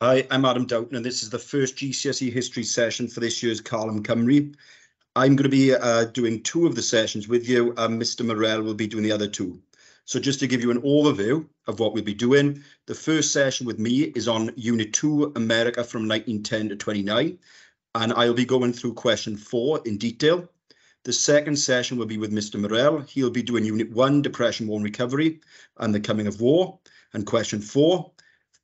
Hi, I'm Adam Doughton, and this is the first GCSE history session for this year's Carlum Cymru. I'm going to be doing two of the sessions with you, and Mr. Morell will be doing the other two. So just to give you an overview of what we'll be doing, the first session with me is on Unit 2, America from 1910 to 29, and I'll be going through question 4 in detail. The second session will be with Mr. Morell. He'll be doing Unit 1, Depression, War and Recovery, and the Coming of War, and question 4.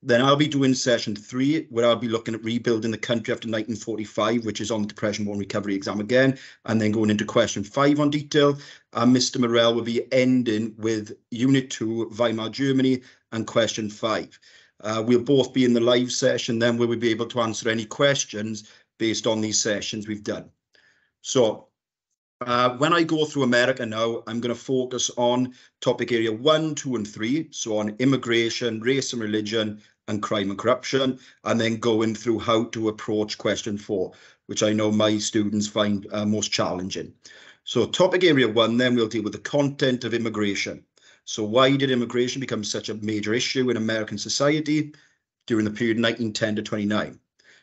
Then I'll be doing session 3, where I'll be looking at rebuilding the country after 1945, which is on the Depression, War and Recovery exam again, and then going into question 5 on detail. And Mr. Morell will be ending with Unit 2, Weimar Germany, and question 5. We'll both be in the live session then, where we'll be able to answer any questions based on these sessions we've done. So when I go through America now, I'm going to focus on topic area 1, 2, and 3. So on immigration, race and religion, and crime and corruption, and then going through how to approach question 4, which I know my students find most challenging. So topic area 1, then we'll deal with the content of immigration. So why did immigration become such a major issue in American society during the period 1910 to 29?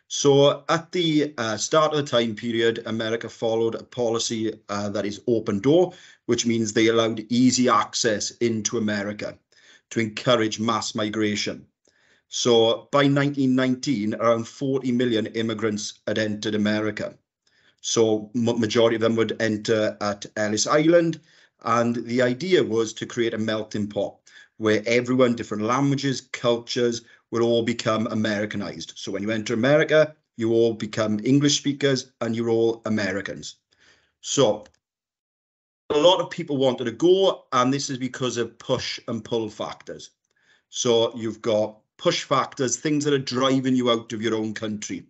So at the start of the time period, America followed a policy that is open door, which means they allowed easy access into America to encourage mass migration. So by 1919, around 40 million immigrants had entered America. So majority of them would enter at Ellis Island. And the idea was to create a melting pot where everyone, different languages, cultures, will all become Americanized. So when you enter America, you all become English speakers and you're all Americans. So a lot of people wanted to go, and this is because of push and pull factors. So you've got push factors, things that are driving you out of your own country.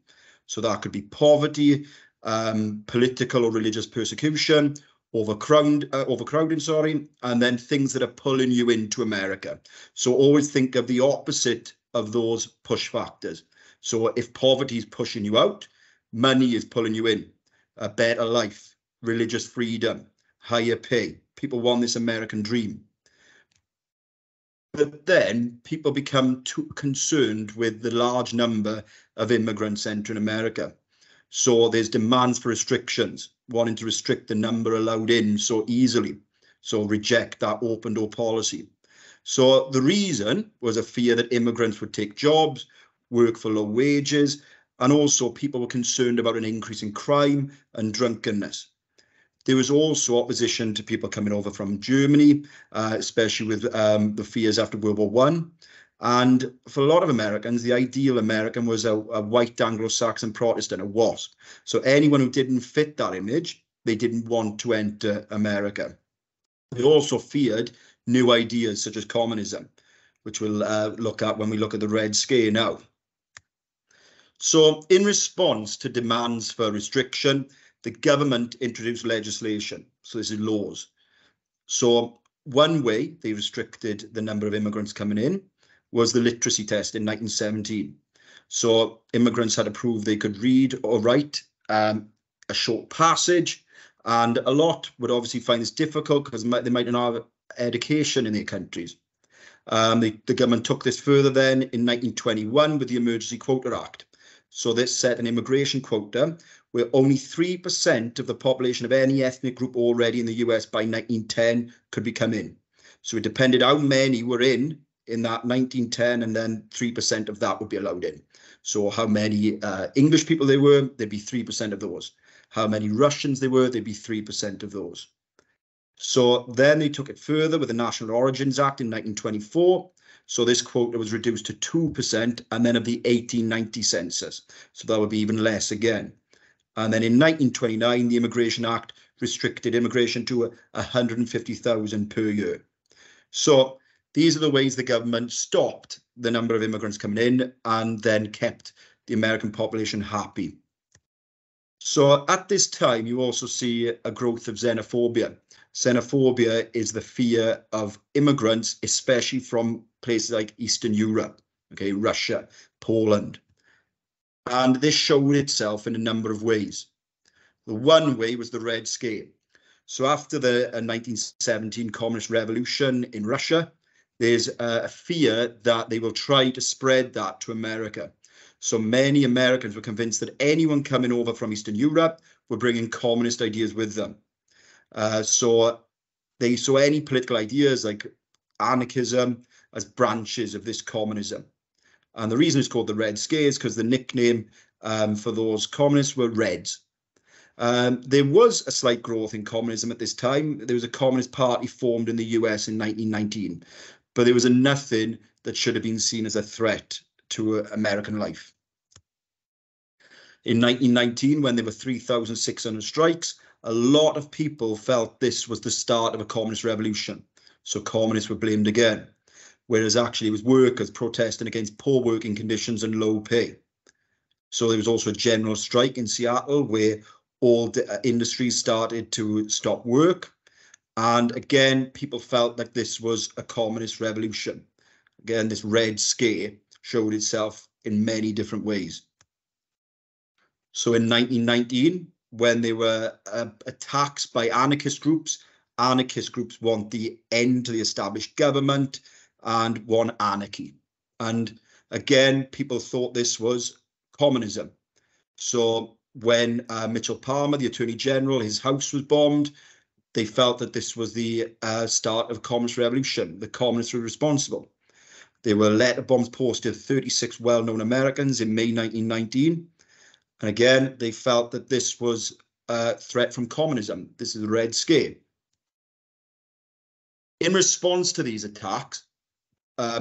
So that could be poverty, political or religious persecution, overcrowding, and then things that are pulling you into America. So always think of the opposite of those push factors. So if poverty is pushing you out, money is pulling you in, a better life, religious freedom, higher pay. People want this American dream. But then people become too concerned with the large number of immigrants entering America. So there's demands for restrictions, wanting to restrict the number allowed in so easily. So reject that open door policy. So the reason was a fear that immigrants would take jobs, work for low wages, and also people were concerned about an increase in crime and drunkenness. There was also opposition to people coming over from Germany, especially with the fears after World War I. And for a lot of Americans, the ideal American was a white Anglo-Saxon Protestant, a WASP. So anyone who didn't fit that image, they didn't want to enter America. They also feared new ideas such as communism, which we'll look at when we look at the Red Scare now. So in response to demands for restriction, the government introduced legislation. So this is laws. So one way they restricted the number of immigrants coming in was the literacy test in 1917. So immigrants had to prove they could read or write a short passage, and a lot would obviously find this difficult because they might not have education in their countries. The government took this further then in 1921 with the Emergency Quota Act. So this set an immigration quota where only 3% of the population of any ethnic group already in the US by 1910 could become in. So it depended how many were in that 1910, and then 3% of that would be allowed in. So how many English people there were, there'd be 3% of those. How many Russians there were, there'd be 3% of those. So then they took it further with the National Origins Act in 1924. So this quota was reduced to 2%, and then of the 1890 census. So that would be even less again. And then in 1929, the Immigration Act restricted immigration to 150,000 per year. So these are the ways the government stopped the number of immigrants coming in and then kept the American population happy. So at this time, you also see a growth of xenophobia. Xenophobia is the fear of immigrants, especially from places like Eastern Europe, okay, Russia, Poland. And this showed itself in a number of ways. The one way was the Red Scare. So after the 1917 Communist Revolution in Russia, there's a fear that they will try to spread that to America. So many Americans were convinced that anyone coming over from Eastern Europe were bringing communist ideas with them. So they saw any political ideas like anarchism as branches of this communism. And the reason it's called the Red Scare is because the nickname for those communists were Reds. There was a slight growth in communism at this time. There was a Communist Party formed in the US in 1919, but there was nothing that should have been seen as a threat to American life. In 1919, when there were 3,600 strikes, a lot of people felt this was the start of a communist revolution. So communists were blamed again, whereas actually it was workers protesting against poor working conditions and low pay. So there was also a general strike in Seattle where all the industries started to stop work. And again, people felt that this was a communist revolution. Again, this Red Scare showed itself in many different ways. So in 1919, when there were attacks by anarchist groups want the end to the established government and want anarchy. And again, people thought this was communism. So when Mitchell Palmer, the Attorney General, his house was bombed, they felt that this was the start of a communist revolution. The communists were responsible. There were letter bombs posted to 36 well-known Americans in May 1919. And again, they felt that this was a threat from communism. This is the Red Scare. In response to these attacks,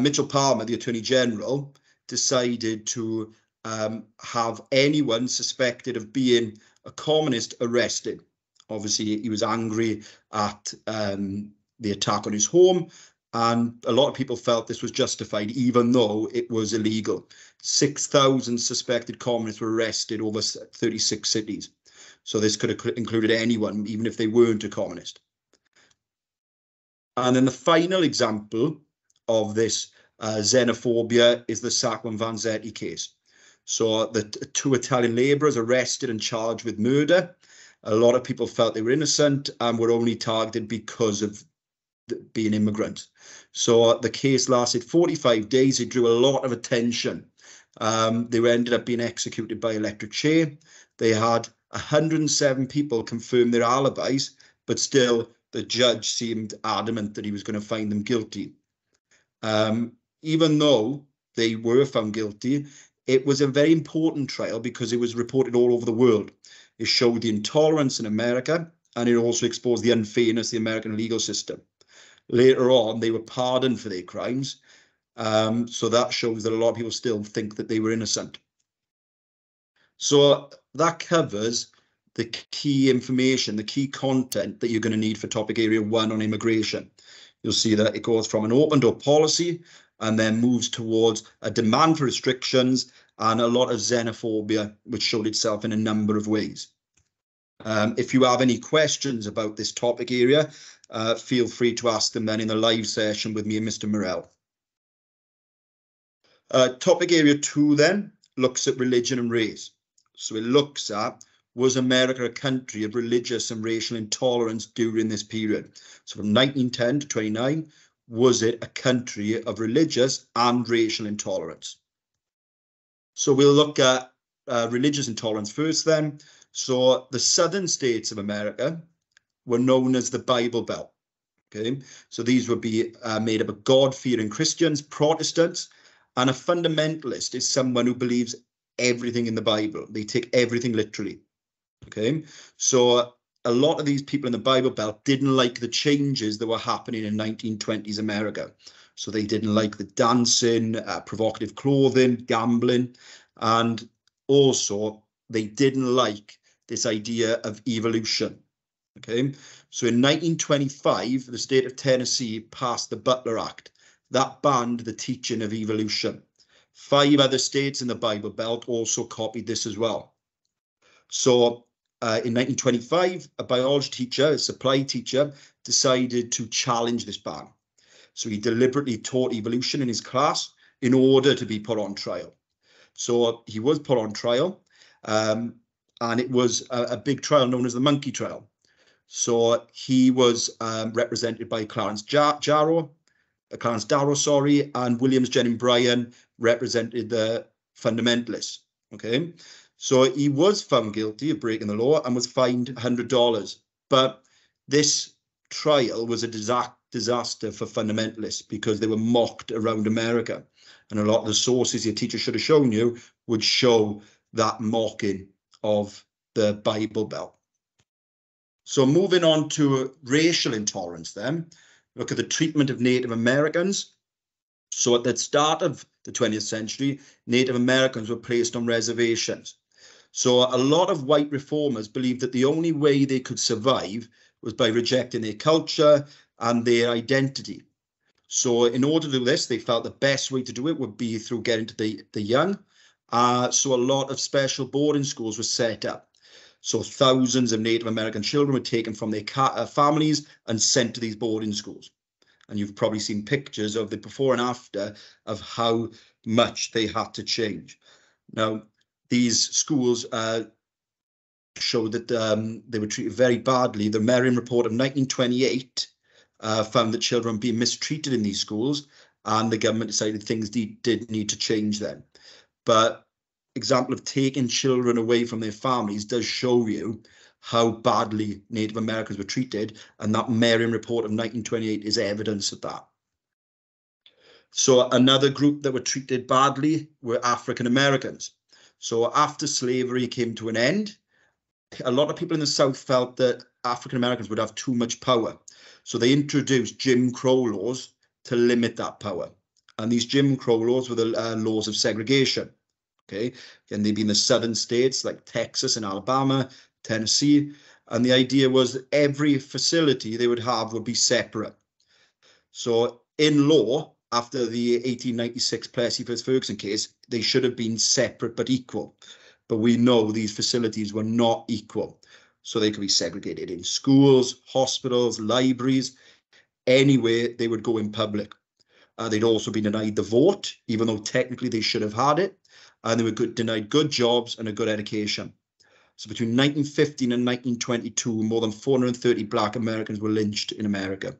Mitchell Palmer, the Attorney General, decided to have anyone suspected of being a communist arrested. Obviously, he was angry at the attack on his home, and a lot of people felt this was justified, even though it was illegal. 6,000 suspected communists were arrested over 36 cities. So this could have included anyone, even if they weren't a communist. And then the final example of this xenophobia is the Sacco Vanzetti case. So the two Italian labourers arrested and charged with murder. A lot of people felt they were innocent and were only targeted because of being immigrants. So the case lasted 45 days. It drew a lot of attention. They ended up being executed by electric chair. They had 107 people confirm their alibis, but still the judge seemed adamant that he was going to find them guilty. Even though they were found guilty, it was a very important trial because it was reported all over the world. It showed the intolerance in America, and it also exposed the unfairness of the American legal system. Later on, they were pardoned for their crimes. So that shows that a lot of people still think that they were innocent. So that covers the key information, the key content that you're going to need for topic area 1 on immigration. You'll see that it goes from an open door policy and then moves towards a demand for restrictions and a lot of xenophobia, which showed itself in a number of ways. If you have any questions about this topic area, feel free to ask them then in the live session with me and Mr. Morell. Topic area 2 then looks at religion and race. So it looks at, was America a country of religious and racial intolerance during this period? So from 1910 to 29, was it a country of religious and racial intolerance? So we'll look at religious intolerance first then. So the southern states of America were known as the Bible Belt. Okay, so these would be made up of God-fearing Christians, Protestants, and a fundamentalist is someone who believes everything in the Bible. They take everything literally. Okay, so a lot of these people in the Bible Belt didn't like the changes that were happening in 1920s America. So they didn't like the dancing, provocative clothing, gambling, and also they didn't like this idea of evolution. Okay, so in 1925, the state of Tennessee passed the Butler Act that banned the teaching of evolution. 5 other states in the Bible Belt also copied this as well. So in 1925, a biology teacher, a supply teacher, decided to challenge this ban. So he deliberately taught evolution in his class in order to be put on trial. So he was put on trial, and it was a big trial known as the monkey trial. So he was represented by Clarence Darrow, and Williams Jennings Bryan represented the fundamentalists. Okay, so he was found guilty of breaking the law and was fined $100. But this trial was a disaster for fundamentalists because they were mocked around America. And a lot of the sources your teacher should have shown you would show that mocking of the Bible Belt. So moving on to racial intolerance then, look at the treatment of Native Americans. So at the start of the 20th century, Native Americans were placed on reservations. So a lot of white reformers believed that the only way they could survive was by rejecting their culture and their identity. So in order to do this, they felt the best way to do it would be through getting to the young. So a lot of special boarding schools were set up. So thousands of Native American children were taken from their families and sent to these boarding schools. And you've probably seen pictures of the before and after of how much they had to change. Now, these schools showed that they were treated very badly. The Merriam Report of 1928 found that children were being mistreated in these schools, and the government decided things did need to change then. But example of taking children away from their families does show you how badly Native Americans were treated, and that Merriam Report of 1928 is evidence of that. So another group that were treated badly were African Americans. So after slavery came to an end, a lot of people in the South felt that African Americans would have too much power. So they introduced Jim Crow laws to limit that power. And these Jim Crow laws were the laws of segregation. Okay, and they'd be in the southern states like Texas and Alabama, Tennessee. And the idea was that every facility they would have would be separate. So in law, after the 1896 Plessy v. Ferguson case, they should have been separate but equal. But we know these facilities were not equal. So they could be segregated in schools, hospitals, libraries, anywhere they would go in public. They'd also been denied the vote, even though technically they should have had it. And they were denied good jobs and a good education. So between 1915 and 1922, more than 430 Black Americans were lynched in America.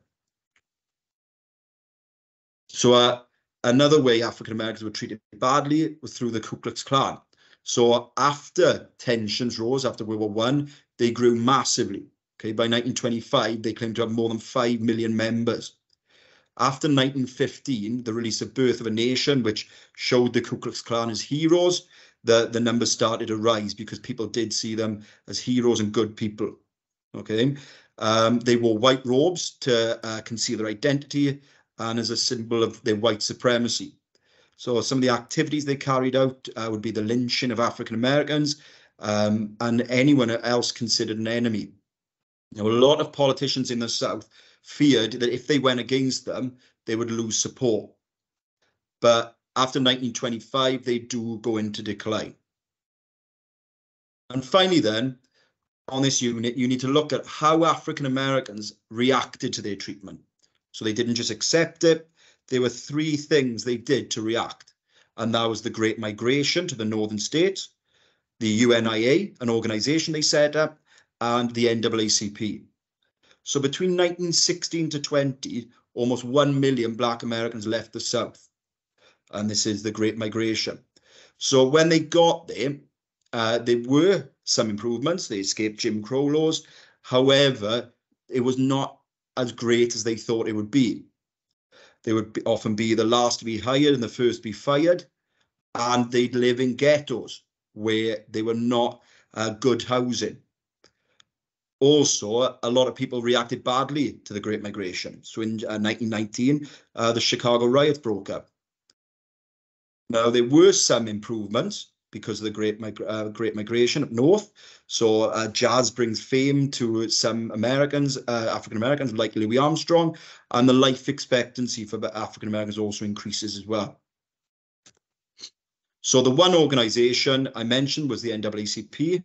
So another way African Americans were treated badly was through the Ku Klux Klan. So after tensions rose after World War I, they grew massively. Okay, by 1925, they claimed to have more than 5 million members. After 1915, the release of Birth of a Nation, which showed the Ku Klux Klan as heroes, the numbers started to rise because people did see them as heroes and good people. Okay, they wore white robes to conceal their identity and as a symbol of their white supremacy. So some of the activities they carried out would be the lynching of African Americans and anyone else considered an enemy. Now, a lot of politicians in the South feared that if they went against them, they would lose support. But after 1925, they do go into decline. And finally then, on this unit, you need to look at how African Americans reacted to their treatment. So they didn't just accept it. There were 3 things they did to react. And that was the Great Migration to the northern states, the UNIA, an organization they set up, and the NAACP. So between 1916 to 20, almost 1 million Black Americans left the South. And this is the Great Migration. So when they got there were some improvements. They escaped Jim Crow laws. However, it was not as great as they thought it would be. They would often be the last to be hired and the first to be fired. And they'd live in ghettos where they were not good housing. Also, a lot of people reacted badly to the Great Migration. So in 1919, the Chicago riots broke up. Now, there were some improvements because of the Great Migration up north. So jazz brings fame to some Americans, African Americans like Louis Armstrong, and the life expectancy for African Americans also increases as well. So the one organization I mentioned was the NAACP,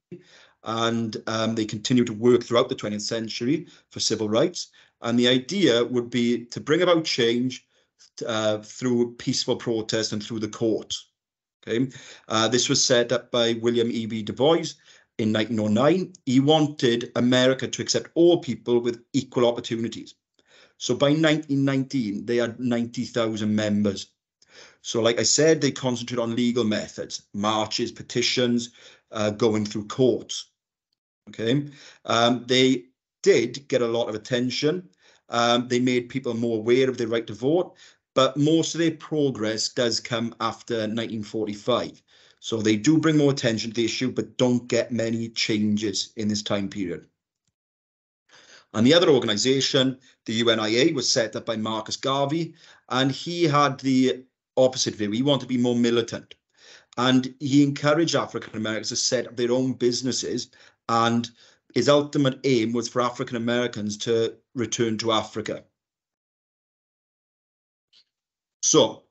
and they continued to work throughout the 20th century for civil rights. And the idea would be to bring about change through peaceful protest and through the courts. Okay, this was set up by William E.B. Du Bois in 1909. He wanted America to accept all people with equal opportunities. So by 1919, they had 90,000 members. So like I said, they concentrate on legal methods, marches, petitions, going through courts. Okay, they did get a lot of attention. They made people more aware of their right to vote, but most of their progress does come after 1945. So they do bring more attention to the issue, but don't get many changes in this time period. And the other organization, the UNIA, was set up by Marcus Garvey, and he had the opposite view. He wanted to be more militant. And he encouraged African Americans to set up their own businesses, and his ultimate aim was for African Americans to return to Africa. So,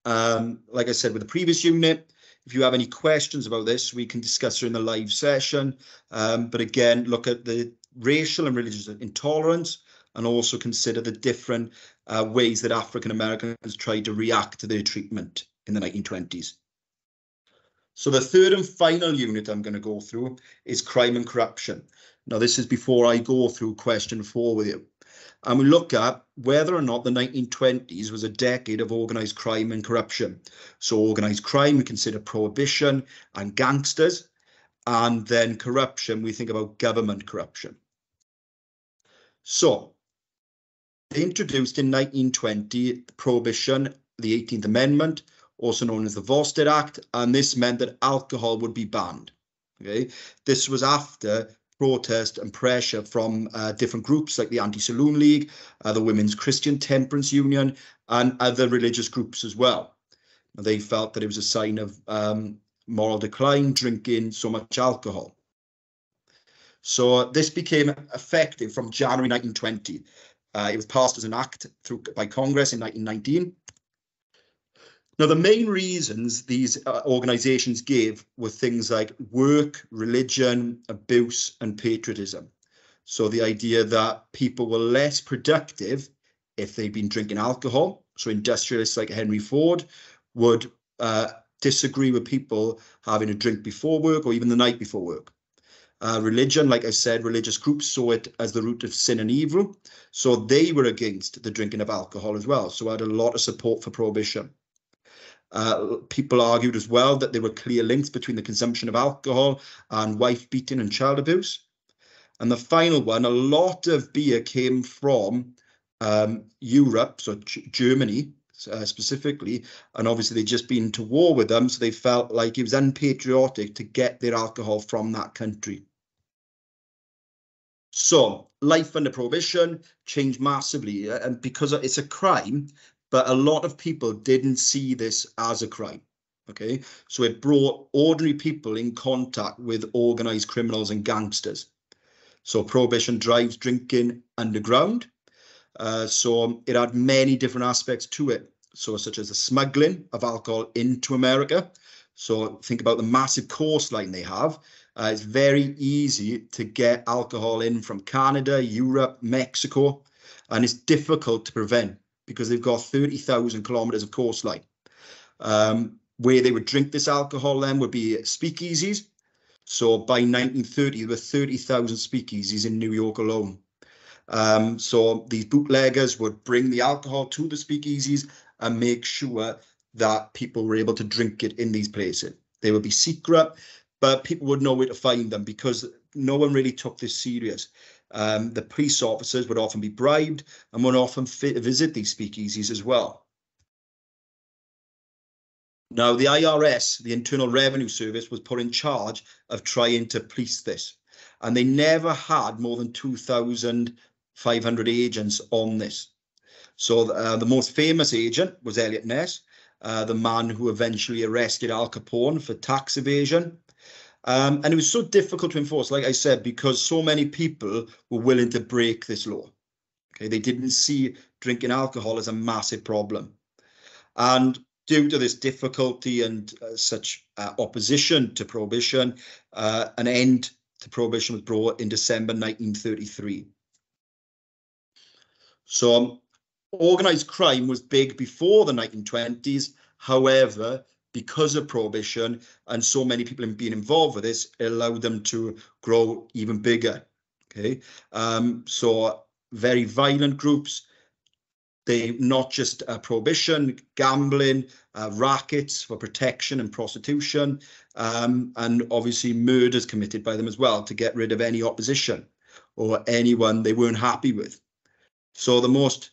like I said with the previous unit, if you have any questions about this, we can discuss during the live session. But again, look at the racial and religious intolerance, and also consider the different ways that African Americans tried to react to their treatment in the 1920s. So the third and final unit I'm going to go through is crime and corruption. Now, this is before I go through question 4 with you. And we look at whether or not the 1920s was a decade of organised crime and corruption. So organised crime, we consider prohibition and gangsters. And then corruption, we think about government corruption. So they introduced in 1920 prohibition, the 18th Amendment, also known as the Volstead Act, and this meant that alcohol would be banned. Okay, this was after protest and pressure from different groups like the Anti-Saloon League, the Women's Christian Temperance Union, and other religious groups as well. They felt that it was a sign of moral decline, drinking so much alcohol. So this became effective from January 1920. It was passed as an act by Congress in 1919. Now, the main reasons these organizations gave were things like work, religion, abuse, and patriotism. So the idea that people were less productive if they'd been drinking alcohol. So industrialists like Henry Ford would disagree with people having a drink before work or even the night before work. Religion, like I said, religious groups saw it as the root of sin and evil. So they were against the drinking of alcohol as well. So had a lot of support for prohibition. People argued as well that there were clear links between the consumption of alcohol and wife beating and child abuse. And the final one, a lot of beer came from Europe, so Germany specifically, and obviously they'd just been to war with them, so they felt like it was unpatriotic to get their alcohol from that country. So life under prohibition changed massively, and because it's a crime, but a lot of people didn't see this as a crime. Okay, so it brought ordinary people in contact with organized criminals and gangsters. So prohibition drives drinking underground. So it had many different aspects to it. So such as the smuggling of alcohol into America. So think about the massive coastline they have. It's very easy to get alcohol in from Canada, Europe, Mexico, and it's difficult to prevent because they've got 30,000 kilometers of coastline. Where they would drink this alcohol then would be speakeasies. So by 1930, there were 30,000 speakeasies in New York alone. So these bootleggers would bring the alcohol to the speakeasies and make sure that people were able to drink it in these places. They would be secret, but people would know where to find them because no one really took this serious. The police officers would often be bribed and would often visit these speakeasies as well. Now, the IRS, the Internal Revenue Service, was put in charge of trying to police this. And they never had more than 2,500 agents on this. So the most famous agent was Eliot Ness, the man who eventually arrested Al Capone for tax evasion. And it was so difficult to enforce, like I said, because so many people were willing to break this law. Okay, they didn't see drinking alcohol as a massive problem. And due to this difficulty and such opposition to prohibition, an end to prohibition was brought in December 1933. So organized crime was big before the 1920s. However, because of prohibition and so many people being involved with this, it allowed them to grow even bigger. Okay, so very violent groups, They not just prohibition, gambling, rackets for protection and prostitution, and obviously murders committed by them as well to get rid of any opposition or anyone they weren't happy with. So the most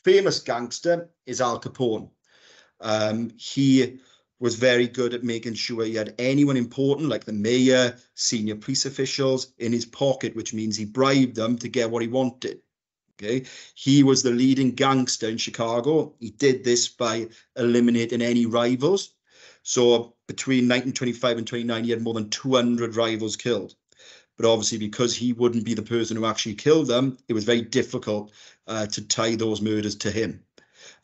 famous gangster is Al Capone. He was very good at making sure he had anyone important, like the mayor, senior police officials, in his pocket, which means he bribed them to get what he wanted. Okay, he was the leading gangster in Chicago. He did this by eliminating any rivals. So between 1925 and 29, he had more than 200 rivals killed. But obviously, because he wouldn't be the person who actually killed them, it was very difficult to tie those murders to him.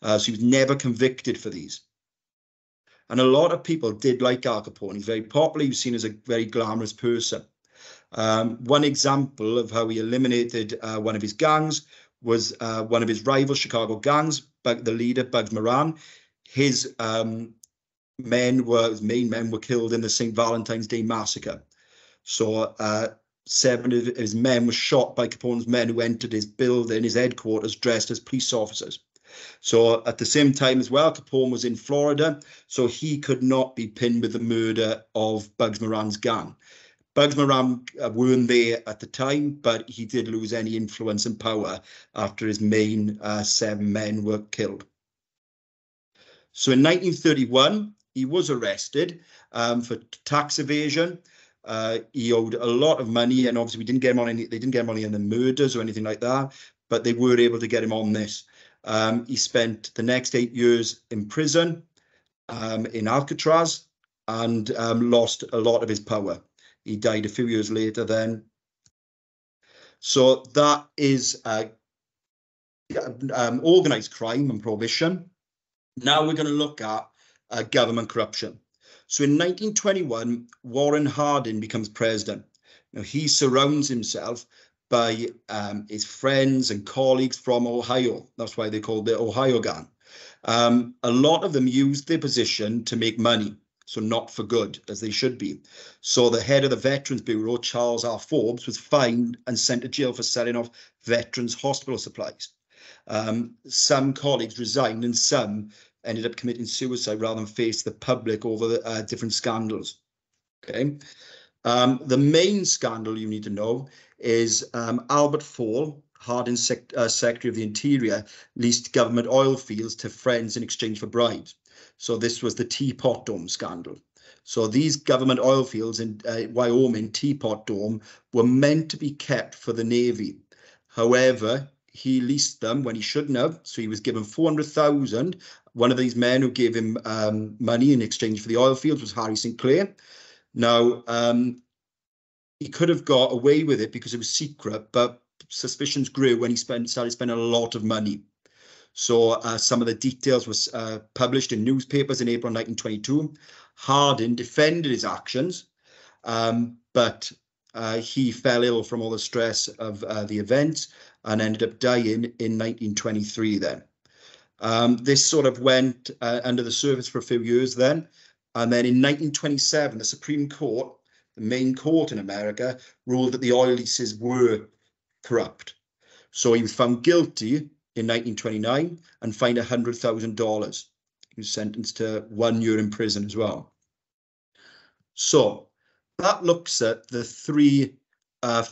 So he was never convicted for these. And a lot of people did like Al Capone. He's very popular. He was seen as a very glamorous person. One example of how he eliminated one of his gangs was one of his rival Chicago gangs, the leader, Bugs Moran. His main men were killed in the St. Valentine's Day massacre. So 7 of his men were shot by Capone's men who entered his building, his headquarters, dressed as police officers. So at the same time as well, Capone was in Florida, so he could not be pinned with the murder of Bugs Moran's gang. Bugs Moran weren't there at the time, but he did lose any influence and power after his main 7 men were killed. So in 1931, he was arrested for tax evasion. He owed a lot of money, and obviously they didn't get him on any of the murders or anything like that, but they were able to get him on this. He spent the next 8 years in prison in Alcatraz and lost a lot of his power. He died a few years later then. So that is organized crime and prohibition. Now we're going to look at government corruption. So in 1921, Warren Harding becomes president. Now he surrounds himself by his friends and colleagues from Ohio. That's why they called the Ohio Gang. A lot of them used their position to make money, so not for good, as they should be. So the head of the Veterans Bureau, Charles R. Forbes, was fined and sent to jail for selling off veterans' hospital supplies. Some colleagues resigned and some ended up committing suicide rather than face the public over the, different scandals. Okay. The main scandal you need to know is Albert Fall, Harding's Secretary of the Interior, leased government oil fields to friends in exchange for bribes. So this was the Teapot Dome scandal. So these government oil fields in Wyoming, Teapot Dome, were meant to be kept for the Navy. However, he leased them when he shouldn't have. So he was given 400,000. One of these men who gave him money in exchange for the oil fields was Harry Sinclair. Now, he could have got away with it because it was secret, but suspicions grew when he started spending a lot of money. So some of the details was published in newspapers in April 1922. Harding defended his actions, but he fell ill from all the stress of the events and ended up dying in 1923 then. This sort of went under the surface for a few years then. And then in 1927, the Supreme Court, the main court in America, ruled that the oil leases were corrupt. So he was found guilty in 1929 and fined $100,000. He was sentenced to 1 year in prison as well. So that looks at the 3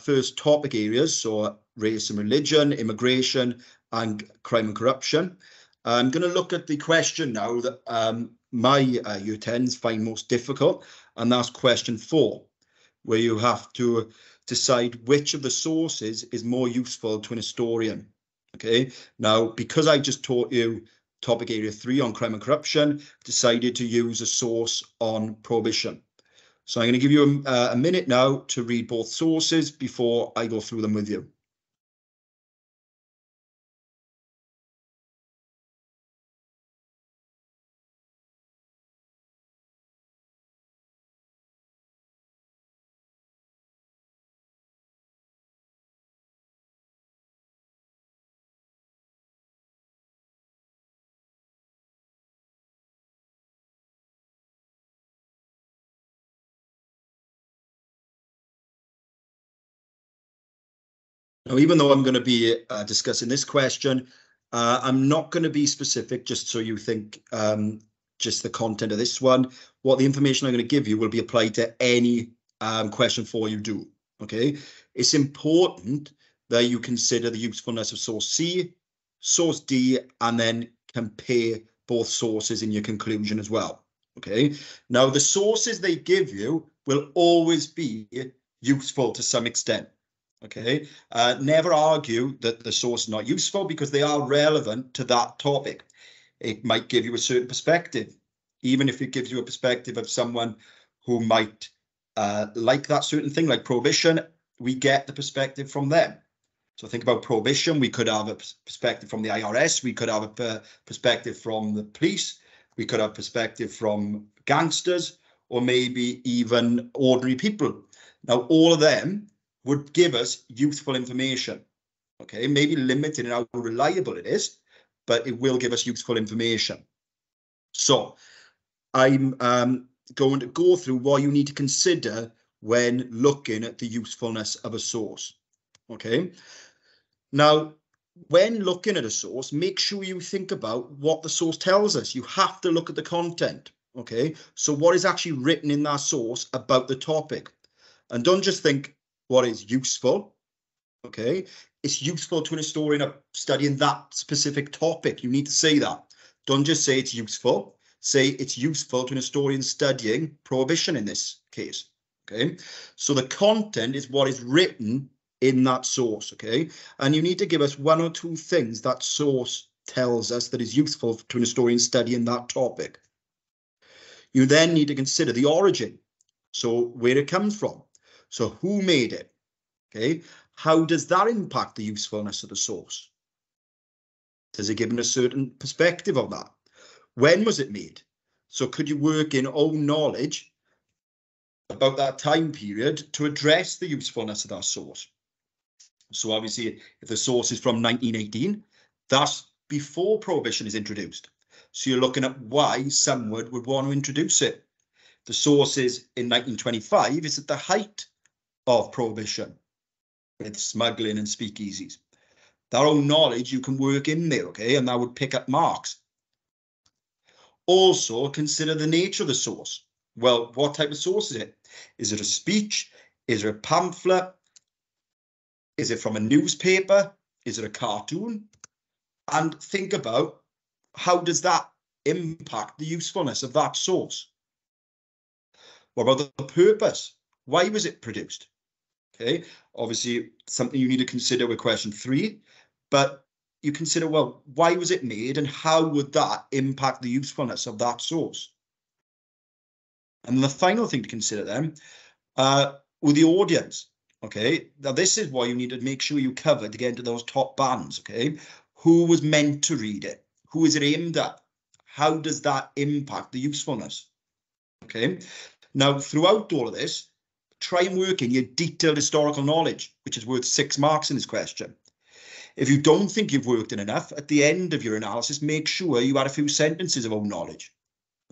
first topic areas, so race and religion, immigration, and crime and corruption. I'm going to look at the question now that my year 10s find most difficult, and that's question 4, where you have to decide which of the sources is more useful to an historian. Okay, now because I just taught you topic area 3 on crime and corruption, decided to use a source on prohibition. So I'm going to give you a minute now to read both sources before I go through them with you. Now, even though I'm going to be discussing this question, I'm not going to be specific, just so you think just the content of this one. What the information I'm going to give you will be applied to any question 4 you do. Okay, it's important that you consider the usefulness of source C, source D, and then compare both sources in your conclusion as well. Okay, now the sources they give you will always be useful to some extent. Okay, never argue that the source is not useful, because they are relevant to that topic. It might give you a certain perspective, even if it gives you a perspective of someone who might like that certain thing, like prohibition. We get the perspective from them. So think about prohibition. We could have a perspective from the IRS. We could have a perspective from the police. We could have perspective from gangsters, or maybe even ordinary people. Now, all of them would give us useful information. Okay, maybe limited in how reliable it is, but it will give us useful information. So I'm going to go through what you need to consider when looking at the usefulness of a source. Okay, now when looking at a source, make sure you think about what the source tells us. You have to look at the content. Okay, so what is actually written in that source about the topic, and don't just think what is useful. Okay, it's useful to an historian studying that specific topic. You need to say that. Don't just say it's useful. Say it's useful to an historian studying prohibition in this case. Okay, so the content is what is written in that source. Okay, and you need to give us 1 or 2 things that source tells us that is useful to an historian studying that topic. You then need to consider the origin, so where it comes from. So who made it? Okay, how does that impact the usefulness of the source? Does it give a certain perspective of that? When was it made? So could you work in own knowledge about that time period to address the usefulness of that source? So obviously, if the source is from 1918, that's before prohibition is introduced. So you're looking at why someone would want to introduce it. The source is in 1925, it's at the height of prohibition, with smuggling and speakeasies. That own knowledge you can work in there, okay, and that would pick up marks. Also, consider the nature of the source. Well, what type of source is it? Is it a speech? Is it a pamphlet? Is it from a newspaper? Is it a cartoon? And think about, how does that impact the usefulness of that source? What about the purpose? Why was it produced? Okay, obviously something you need to consider with question 3, but you consider, well, why was it made and how would that impact the usefulness of that source? And the final thing to consider then, with the audience. Okay, now this is what you need to make sure you cover to get into those top bands. Okay, who was meant to read it? Who is it aimed at? How does that impact the usefulness? Okay, now throughout all of this, try and work in your detailed historical knowledge, which is worth 6 marks in this question. If you don't think you've worked in enough, at the end of your analysis, make sure you add a few sentences of own knowledge.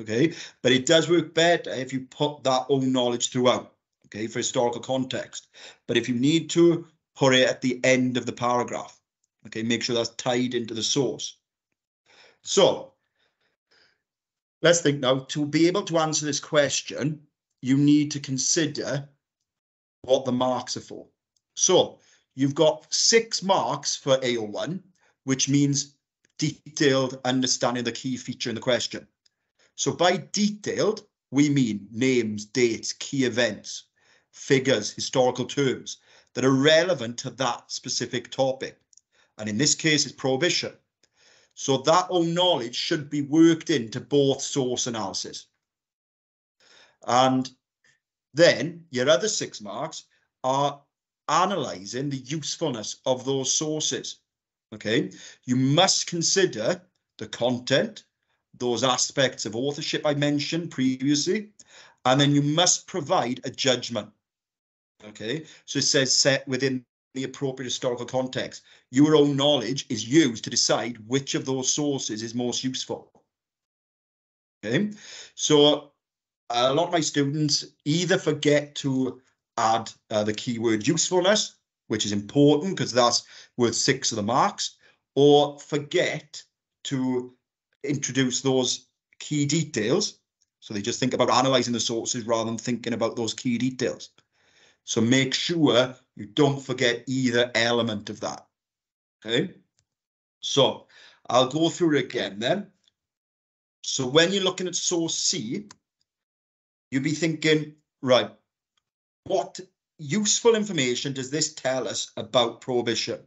Okay, but it does work better if you put that own knowledge throughout. Okay, for historical context. But if you need to, put it at the end of the paragraph. Okay, make sure that's tied into the source. So let's think now, to be able to answer this question, you need to consider what the marks are for. So you've got 6 marks for AO1, which means detailed understanding of the key feature in the question. So by detailed, we mean names, dates, key events, figures, historical terms that are relevant to that specific topic. And in this case, it's prohibition. So that own knowledge should be worked into both source analysis. And then your other 6 marks are analysing the usefulness of those sources. Okay, you must consider the content, those aspects of authorship I mentioned previously, and then you must provide a judgment. Okay, so it says set within the appropriate historical context. Your own knowledge is used to decide which of those sources is most useful. Okay, so a lot of my students either forget to add the keyword usefulness, which is important because that's worth 6 of the marks, or forget to introduce those key details. So they just think about analysing the sources rather than thinking about those key details. So make sure you don't forget either element of that. Okay, so I'll go through it again then. So when you're looking at source C, you'll be thinking, right, what useful information does this tell us about prohibition?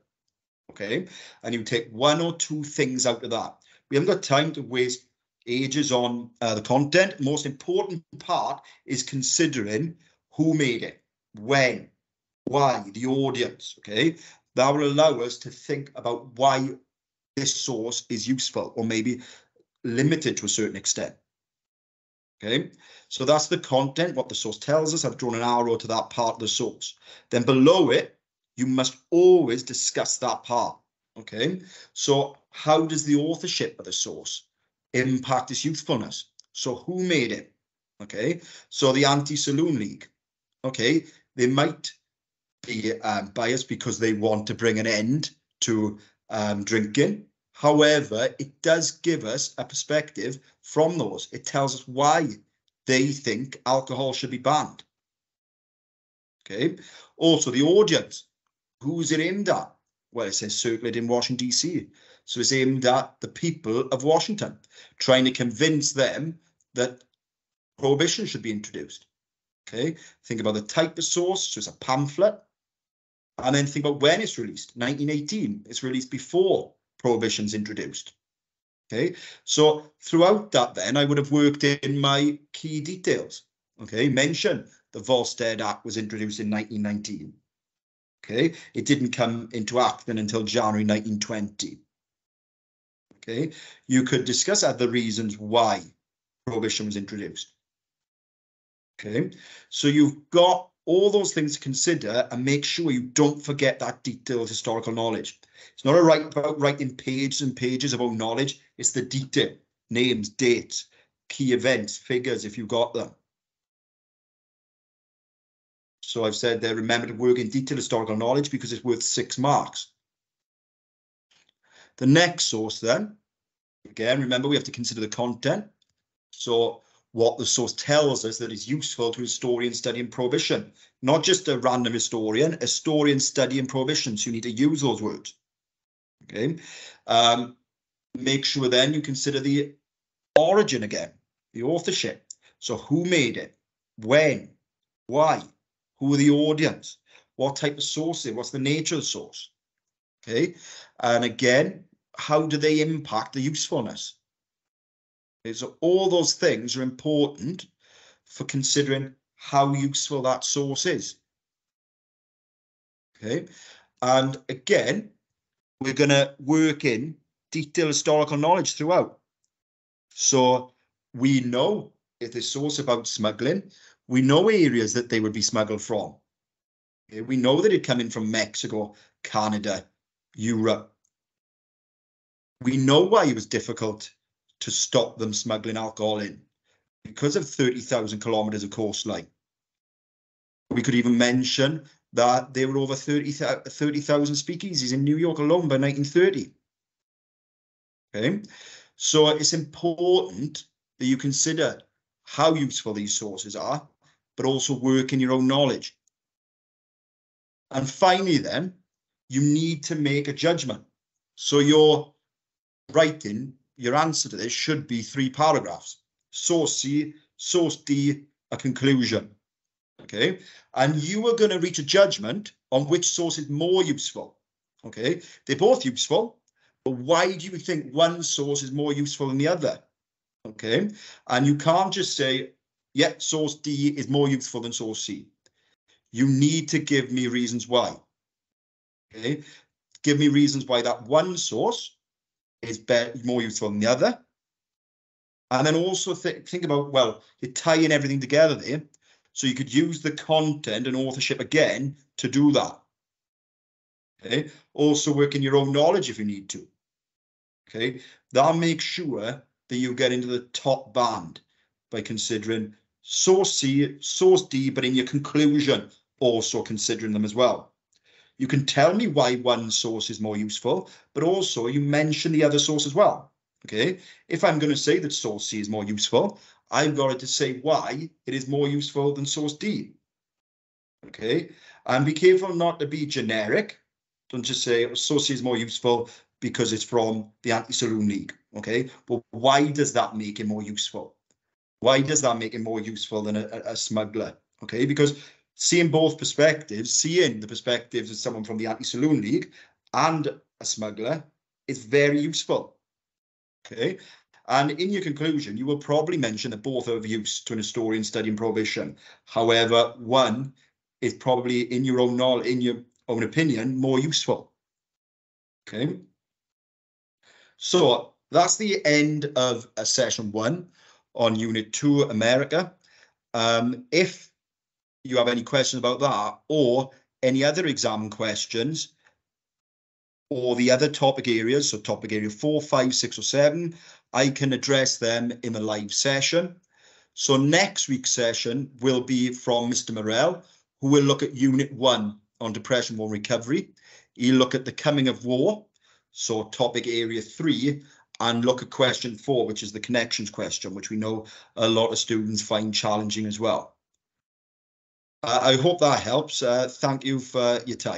Okay, and you take one or two things out of that. We haven't got time to waste ages on the content. Most important part is considering who made it, when, why, the audience. Okay, that will allow us to think about why this source is useful, or maybe limited to a certain extent. Okay, so that's the content, what the source tells us. I've drawn an arrow to that part of the source. Then below it, you must always discuss that part. Okay, so how does the authorship of the source impact its usefulness? So who made it? Okay, so the Anti-Saloon League. Okay, they might be biased because they want to bring an end to drinking. However, it does give us a perspective from those. It tells us why they think alcohol should be banned. Okay. Also, the audience. Who's it aimed at? Well, it says circulate in Washington, D.C. So it's aimed at the people of Washington, trying to convince them that prohibition should be introduced. Okay. Think about the type of source. So it's a pamphlet. And then think about when it's released. 1918. It's released before prohibition's introduced. Okay, so throughout that then I would have worked in my key details. Okay, mention the Volstead Act was introduced in 1919. Okay, it didn't come into act then until January 1920. Okay, you could discuss other reasons why prohibition was introduced. Okay, so you've got all those things to consider and make sure you don't forget that detailed historical knowledge. It's not about writing pages and pages about knowledge. It's the detail, names, dates, key events, figures, if you've got them. So I've said there, remember to work in detailed historical knowledge because it's worth 6 marks. The next source then, again, remember we have to consider the content. So what the source tells us that is useful to historians studying prohibition, not just a random historian studying prohibition. So you need to use those words. Okay. Make sure then you consider the origin again, the authorship. So who made it? When? Why? Who are the audience? What type of source is it? What's the nature of the source? Okay. And again, how do they impact the usefulness? Okay, so all those things are important for considering how useful that source is. Okay. And again, we're going to work in detailed historical knowledge throughout. So we know if there's source about smuggling, we know areas that they would be smuggled from. Okay? We know that it come in from Mexico, Canada, Europe. We know why it was difficult to stop them smuggling alcohol in because of 30,000 kilometers of coastline. We could even mention that there were over 30,000 speakeasies in New York alone by 1930. Okay, so it's important that you consider how useful these sources are, but also work in your own knowledge. And finally, then, you need to make a judgment. So your writing, your answer to this should be 3 paragraphs. Source C, source D, a conclusion. Okay, and you are going to reach a judgment on which source is more useful. Okay, they're both useful, but why do you think one source is more useful than the other? Okay, and you can't just say, yeah, source D is more useful than source C. You need to give me reasons why. Okay, give me reasons why that one source is more useful than the other. And then also think about, well, you're tying everything together there. So you could use the content and authorship again to do that. Okay. Also work in your own knowledge if you need to. Okay. That'll make sure that you get into the top band by considering source C, source D, but in your conclusion, also considering them as well. You can tell me why one source is more useful, but also you mention the other source as well. Okay, if I'm going to say that source C is more useful, I've got to say why it is more useful than source D. Okay, and be careful not to be generic. Don't just say source C is more useful because it's from the Anti-Saloon League. Okay, but why does that make it more useful? Why does that make it more useful than a smuggler? Okay, because seeing both perspectives, seeing the perspectives of someone from the Anti-Saloon League and a smuggler is very useful. Okay, and in your conclusion, you will probably mention that both are of use to an historian studying prohibition. However, one is probably, in your own knowledge, in your own opinion, more useful. Okay, so that's the end of session 1 on Unit 2, America. If you have any questions about that or any other exam questions or the other topic areas, so topic area 4, 5, 6, or 7, I can address them in the live session. So next week's session will be from Mr. Morell, who will look at Unit 1 on depression, war, recovery. He'll look at the coming of war, so topic area 3, and look at question 4, which is the connections question, which we know a lot of students find challenging as well. I hope that helps. Thank you for your time.